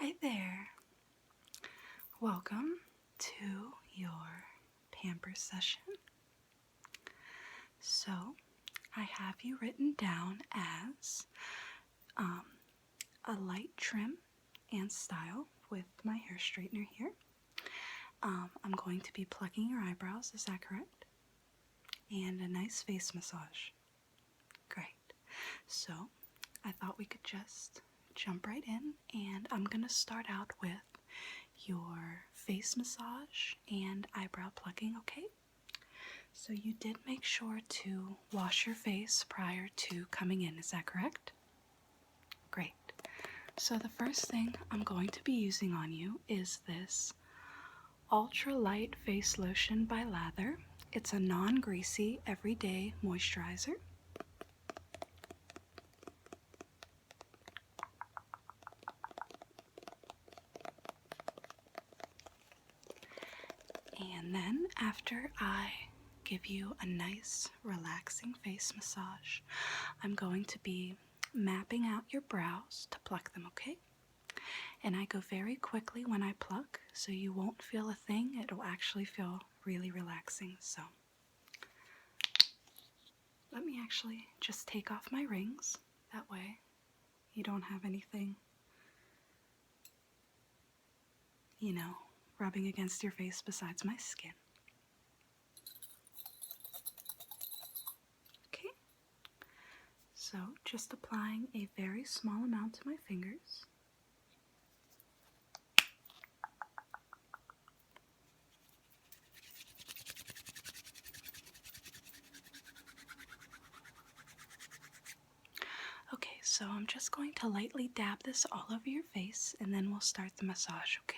Hi there. Welcome to your Pamper session. So, I have you written down as a light trim and style with my hair straightener here. I'm going to be plucking your eyebrows, is that correct? And a nice face massage. Great. So, I thought we could just jump right in, and I'm going to start out with your face massage and eyebrow plucking, okay? So you did make sure to wash your face prior to coming in, is that correct? Great. So the first thing I'm going to be using on you is this Ultra Light Face Lotion by Lather. It's a non-greasy, everyday moisturizer. And then after I give you a nice relaxing face massage, I'm going to be mapping out your brows to pluck them, okay? And I go very quickly when I pluck, so you won't feel a thing. It'll actually feel really relaxing. So let me actually just take off my rings. That way you don't have anything, rubbing against your face besides my skin. Okay, so just applying a very small amount to my fingers. Okay, so I'm just going to lightly dab this all over your face, and then we'll start the massage, okay?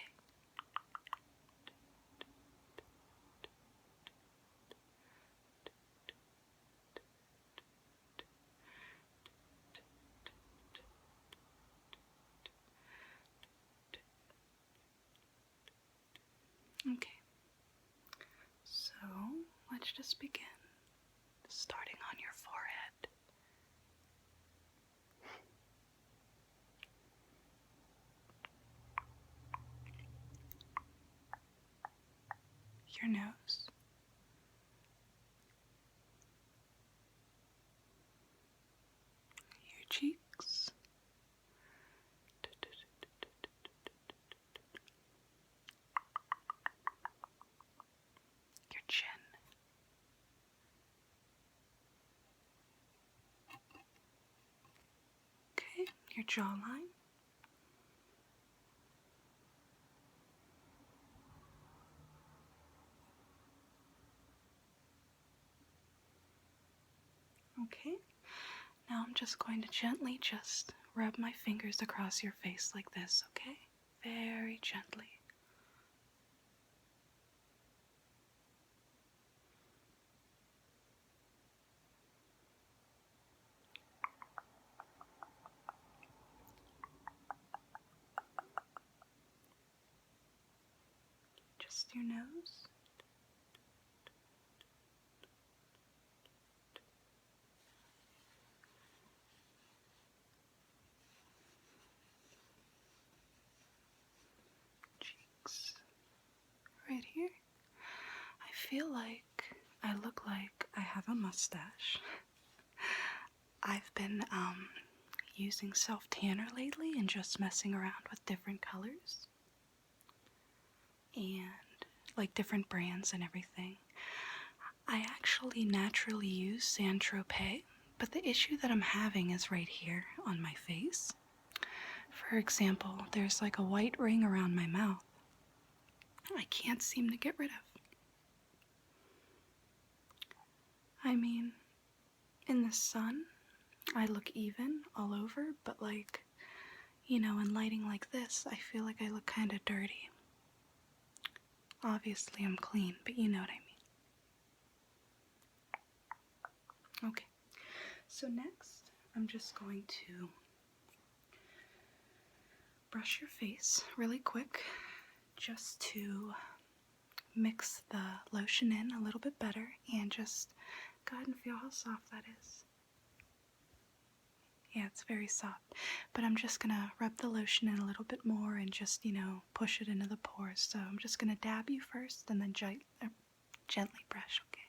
Okay, so let's just begin, starting on your forehead. Your nose. Your cheeks. Your chin. Okay, your jawline. Okay, now I'm just going to gently just rub my fingers across your face like this, okay? Very gently. Just your nose. Cheeks. Right here. I feel like I look like I have a mustache. I've been using self-tanner lately and just messing around with different colors and like different brands and everything. I actually naturally use Saint-Tropez, but the issue that I'm having is right here on my face. For example, there's like a white ring around my mouth I can't seem to get rid of. I mean, in the sun, I look even all over, but in lighting like this, I feel like I look kind of dirty. Obviously, I'm clean, but you know what I mean. Okay, so next, I'm just going to brush your face really quick just to mix the lotion in a little bit better and just go ahead and feel how soft that is. Yeah, it's very soft. But I'm just gonna rub the lotion in a little bit more and just, push it into the pores. So I'm just gonna dab you first and then gently brush, okay?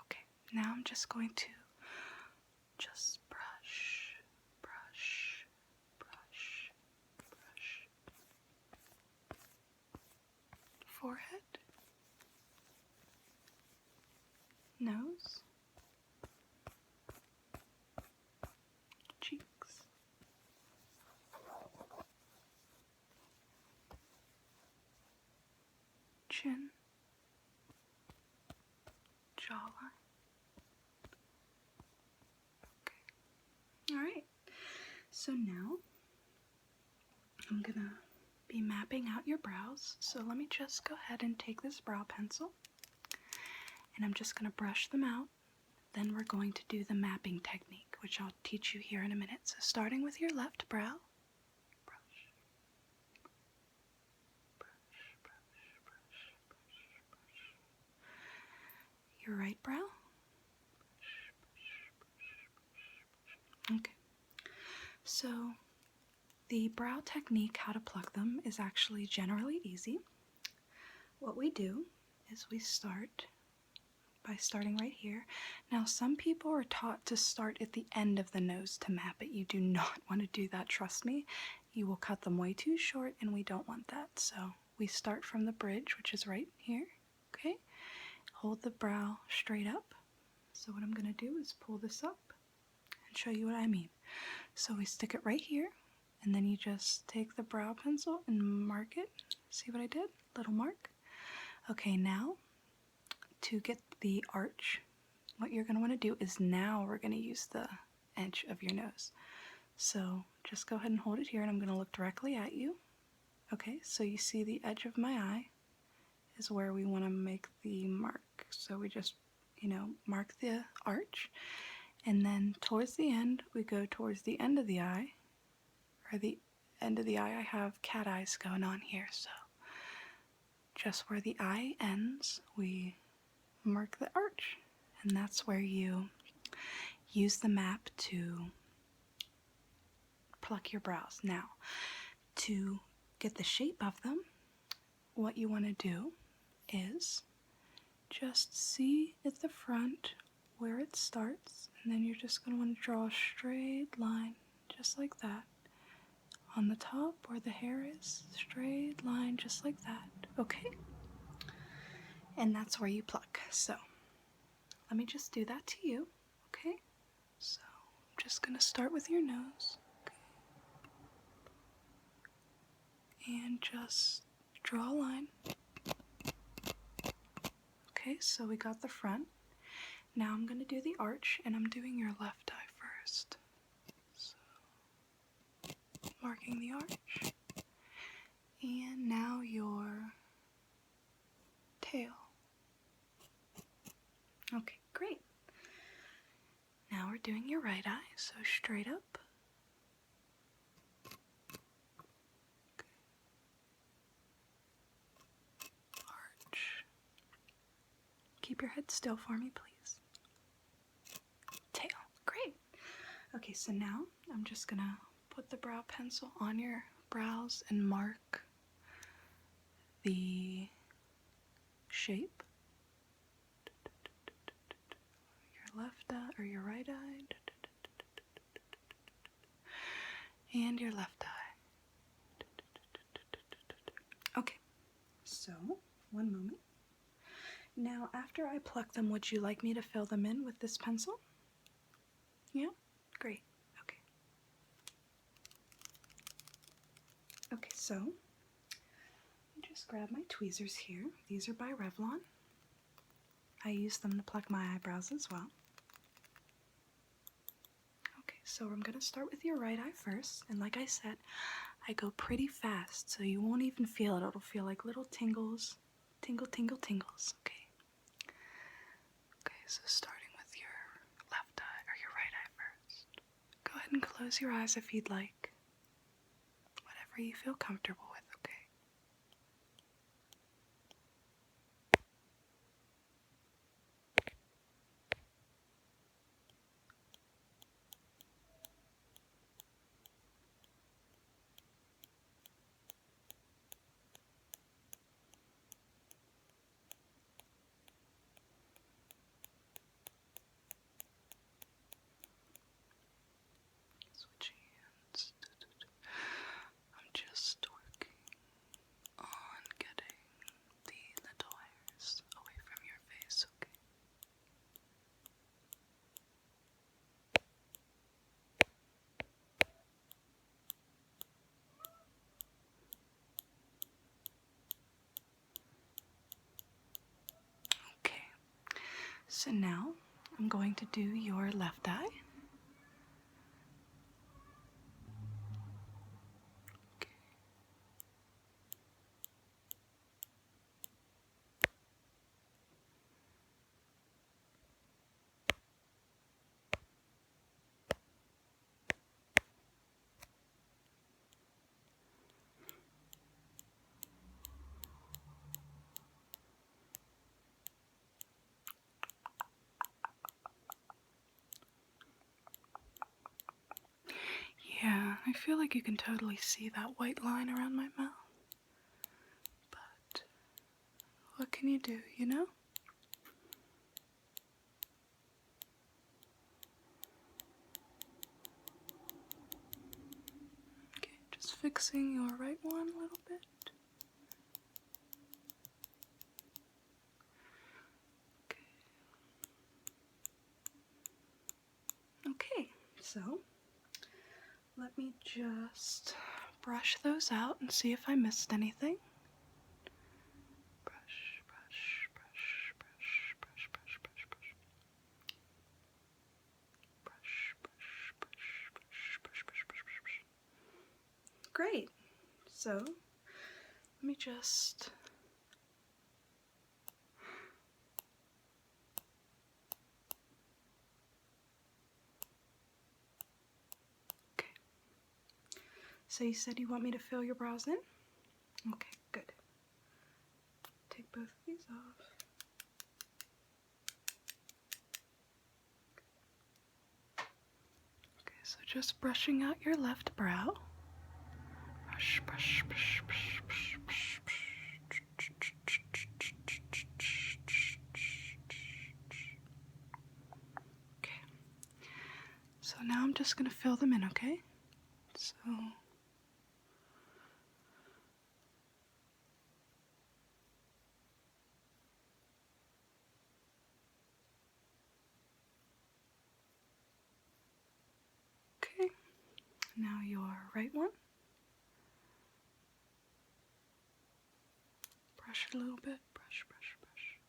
Okay, now I'm just going to just brush, brush, brush, brush. Forehead, nose, cheeks, chin, jawline. Okay. Alright, so now I'm gonna be mapping out your brows. So let me just go ahead and take this brow pencil and I'm just gonna brush them out. Then we're going to do the mapping technique, which I'll teach you here in a minute. So starting with your left brow, brush, brush, brush, brush, brush, brush. Your right brow, brush, brush, brush, brush, brush. Okay. So the brow technique, how to pluck them, is actually generally easy. What we do is we start by starting right here. Now, some people are taught to start at the end of the nose to map it. You do not want to do that, trust me. You will cut them way too short, and we don't want that. So we start from the bridge, which is right here, okay? Hold the brow straight up. So what I'm going to do is pull this up and show you what I mean. So we stick it right here, and then you just take the brow pencil and mark it. See what I did? Little mark. Okay, now to get the arch, what you're going to want to do is now we're going to use the edge of your nose. So just go ahead and hold it here, and I'm going to look directly at you. Okay, so you see the edge of my eye is where we want to make the mark. So we just, mark the arch, and then towards the end, we go towards the end of the eye, or the end of the eye. I have cat eyes going on here, so just where the eye ends, we mark the arch, and that's where you use the map to pluck your brows. Now, to get the shape of them, what you want to do is just see at the front where it starts, and then you're just going to want to draw a straight line, just like that. On the top where the hair is, straight line, just like that, okay? And that's where you pluck. So let me just do that to you, okay? So I'm just going to start with your nose, okay? And just draw a line. Okay, so we got the front. Now I'm going to do the arch, and I'm doing your left eye first. So, marking the arch. And now your tail. Okay, great. Now we're doing your right eye, so straight up. Okay. Arch. Keep your head still for me, please. Tail. Great. Okay, so now I'm just gonna put the brow pencil on your brows and mark the shape. Your left eye, or your right eye. And your left eye. Okay, so one moment. Now, after I pluck them, would you like me to fill them in with this pencil? Yeah? Great. Okay. Okay, so just grab my tweezers here. These are by Revlon. I use them to pluck my eyebrows as well. Okay, so I'm going to start with your right eye first, and like I said, I go pretty fast, so you won't even feel it. It'll feel like little tingles. Tingle, tingle, tingles. Okay. Okay, so starting with your left and close your eyes if you'd like. Whatever you feel comfortable with, okay? Switching hands. I'm just working on getting the little hairs away from your face, okay? Okay, so now I'm going to do your left eye. Okay. Yeah, I feel like you can totally see that white line around my mouth. But what can you do, you know? Okay, just fixing your right one a little bit. Okay, so let me just brush those out and see if I missed anything. Brush, brush, brush, brush, brush, brush, brush, brush. Brush, brush, brush, brush, brush, brush, brush, brush, brush. Great. So let me just So you said you want me to fill your brows in? Okay, good. Take both of these off. Okay, so just brushing out your left brow. Brush, brush, brush, brush, brush, brush, brush. Okay. So now I'm just going to fill them in, okay? So okay, now your right one. Brush it a little bit. Brush, brush, brush.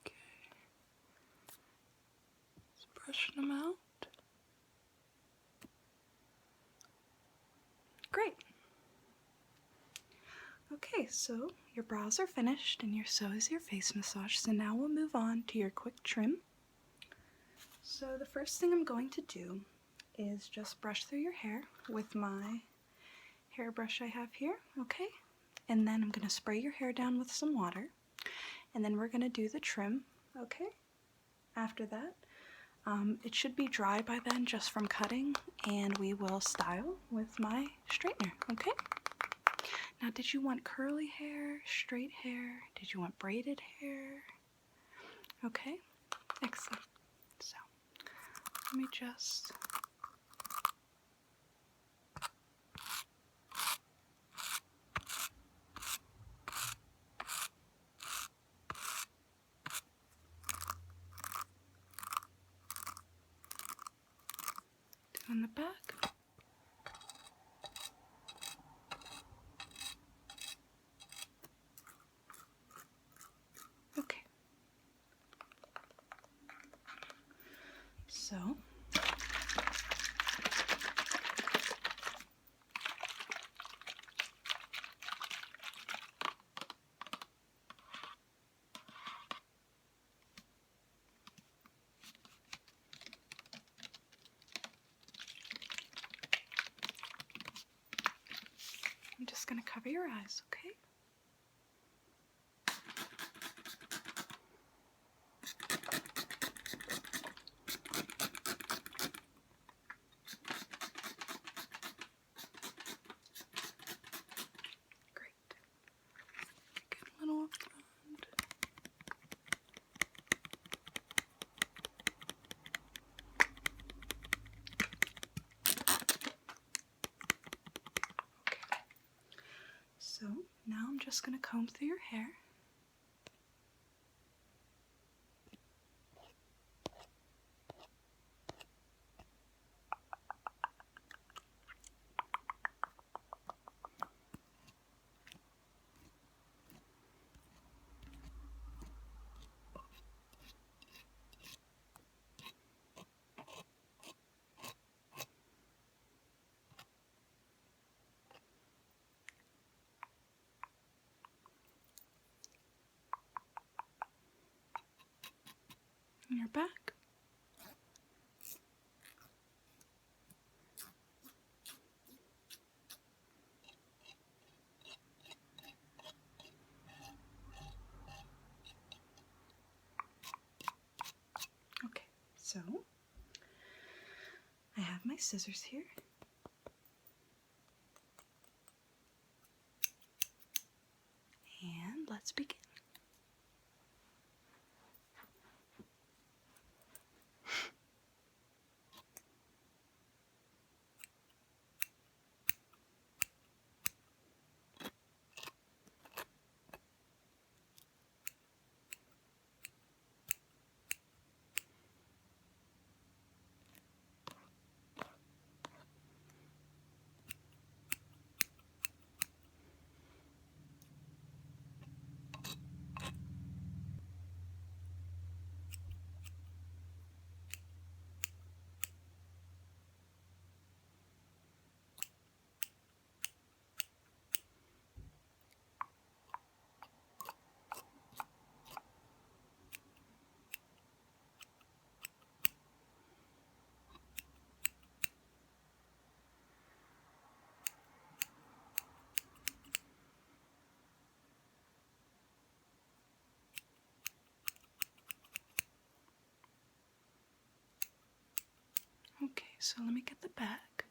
Okay. Just brushing them out. Great. Okay, so your brows are finished and so is your face massage. So now we'll move on to your quick trim. So the first thing I'm going to do is just brush through your hair with my hairbrush I have here, okay? And then I'm going to spray your hair down with some water. And then we're going to do the trim, okay? After that, it should be dry by then just from cutting, and we will style with my straightener, okay? Now, did you want curly hair, straight hair? Did you want braided hair? Okay, excellent. So, let me just... in the back. Okay. So I'm just going to cover your eyes, okay? Great. Get a little up front. Okay. So now I'm just going to comb through your hair. And your back. Okay, so I have my scissors here. And let's begin. Okay, so let me get the back.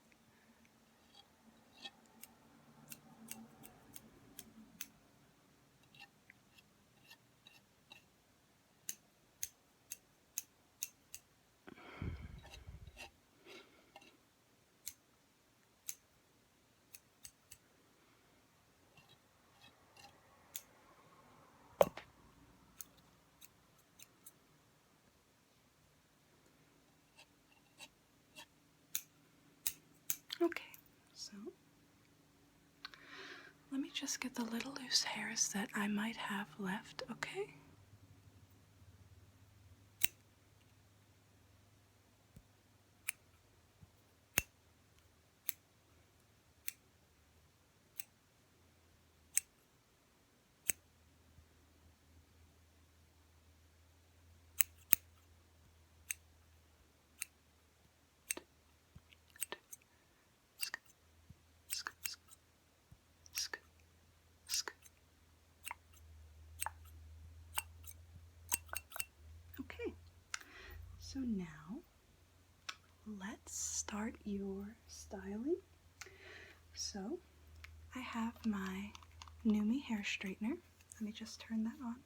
Okay, so let me just get the little loose hairs that I might have left, okay? Okay, so now let's start your styling. So I have my Numi hair straightener. Let me just turn that on.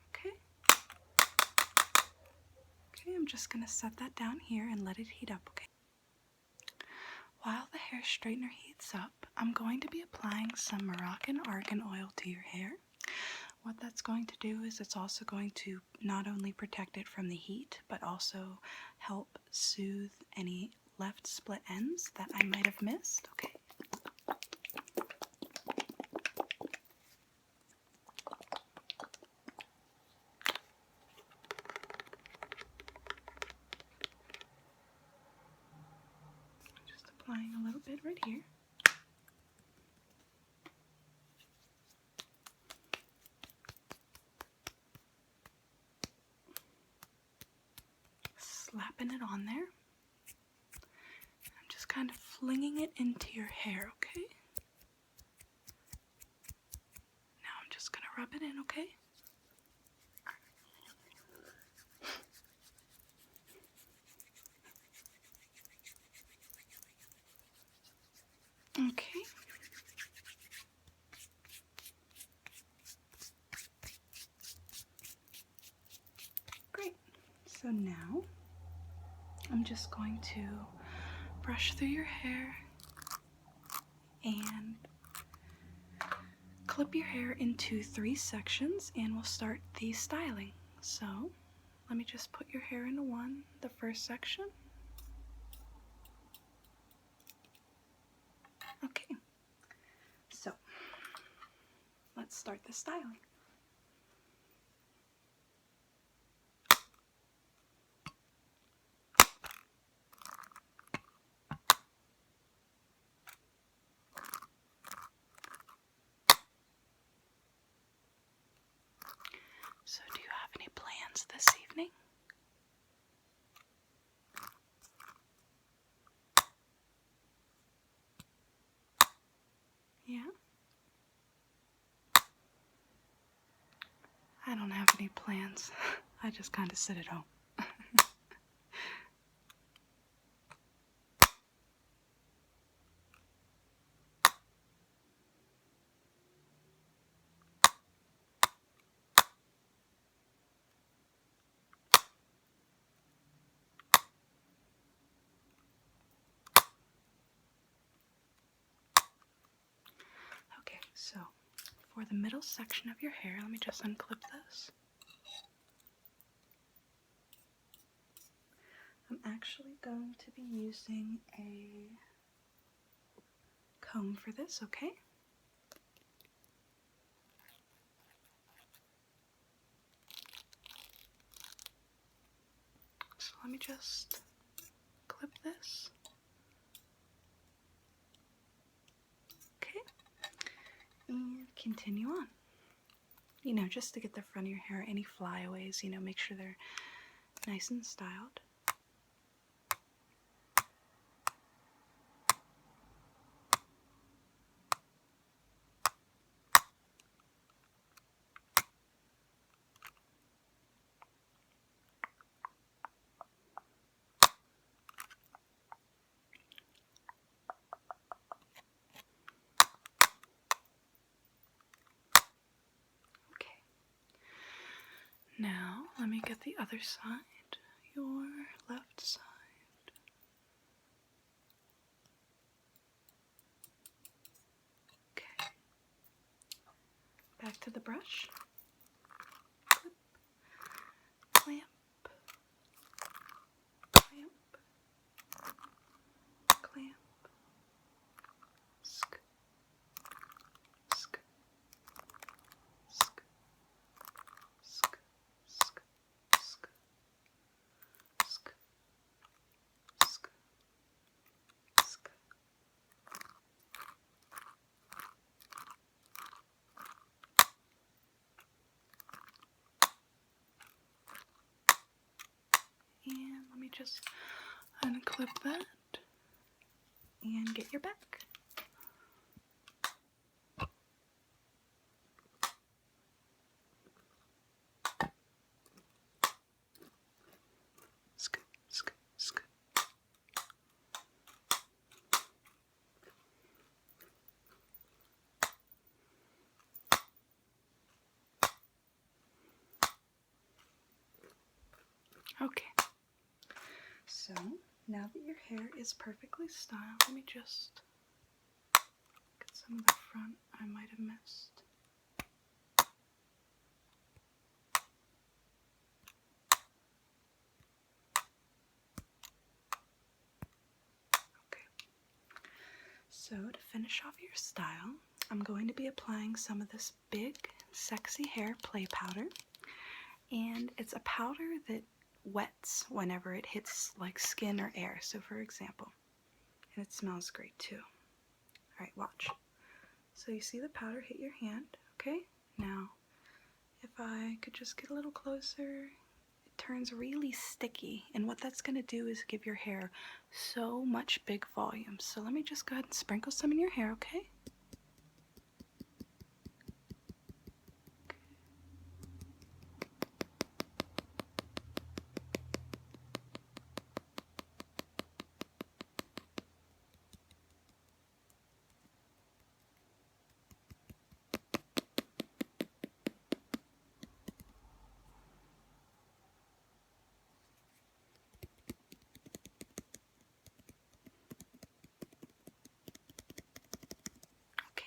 Okay. Okay, I'm just going to set that down here and let it heat up, okay? While the hair straightener heats up, I'm going to be applying some Moroccan argan oil to your hair. What that's going to do is it's also going to not only protect it from the heat, but also help soothe any left split ends that I might have missed, okay? Just applying a little bit right here. Slapping it on there. I'm just kind of flinging it into your hair, okay? Now I'm just gonna rub it in, okay? Okay. Great. So now I'm just going to brush through your hair and clip your hair into 3 sections, and we'll start the styling. So let me just put your hair into the first section. Okay, so let's start the styling. So do you have any plans this evening? Yeah? I don't have any plans. I just kind of sit at home. Okay, so for the middle section of your hair, let me just unclip this. I'm actually going to be using a comb for this, okay? So let me just clip this. Okay, and continue on. You know, just to get the front of your hair, any flyaways, you know, make sure they're nice and styled. Okay. Now, let me get the other side, your left side. Okay. Back to the brush. Clip. Clamp. Clamp. Clamp. Sk. Sk. Sk. Sk. Sk. Sk. Sk. Sk. Sk. And let me just unclip that and get your back. Sk, sk, sk. Okay, so now that your hair is perfectly styled, let me just get some of the front I might have missed. Okay, so to finish off your style, I'm going to be applying some of this big, sexy hair play powder, and it's a powder that wets whenever it hits like skin or air. So for example, and it smells great too. Alright, watch. So you see the powder hit your hand, okay? Now, if I could just get a little closer, it turns really sticky, and what that's going to do is give your hair so much big volume. So let me just go ahead and sprinkle some in your hair, okay?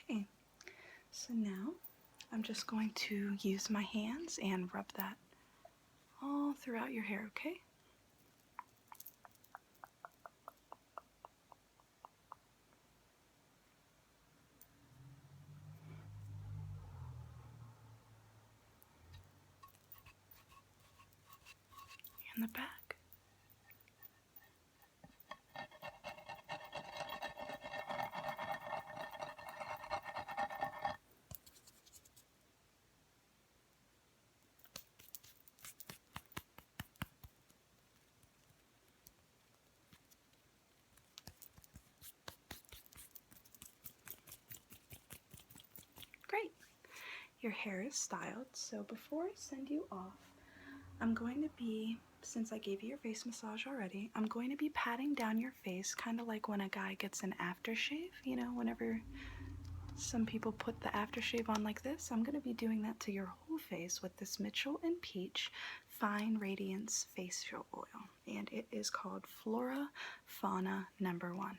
Okay, so now I'm just going to use my hands and rub that all throughout your hair, okay? And the back. Great. Your hair is styled, so before I send you off, I'm going to be, since I gave you your face massage already, I'm going to be patting down your face, kind of like when a guy gets an aftershave, you know, whenever some people put the aftershave on like this. I'm going to be doing that to your whole face with this Mitchell and Peach Fine Radiance Facial Oil, and it is called Flora Fauna No. 1.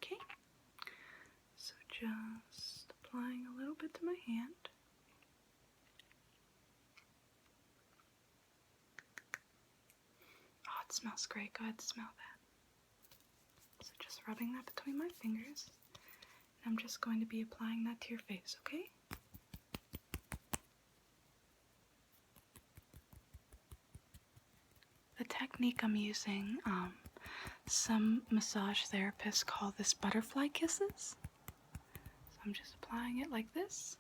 Okay, so just applying a little bit to my hand. Oh, it smells great. Go ahead and smell that. So just rubbing that between my fingers. And I'm just going to be applying that to your face, okay? The technique I'm using, some massage therapists call this butterfly kisses. So I'm just applying it like this.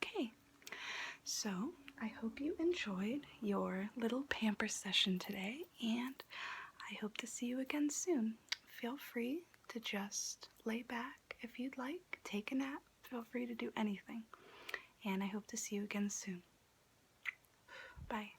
Okay, so I hope you enjoyed your little pamper session today, and I hope to see you again soon. Feel free to just lay back if you'd like, take a nap, feel free to do anything, and I hope to see you again soon. Bye.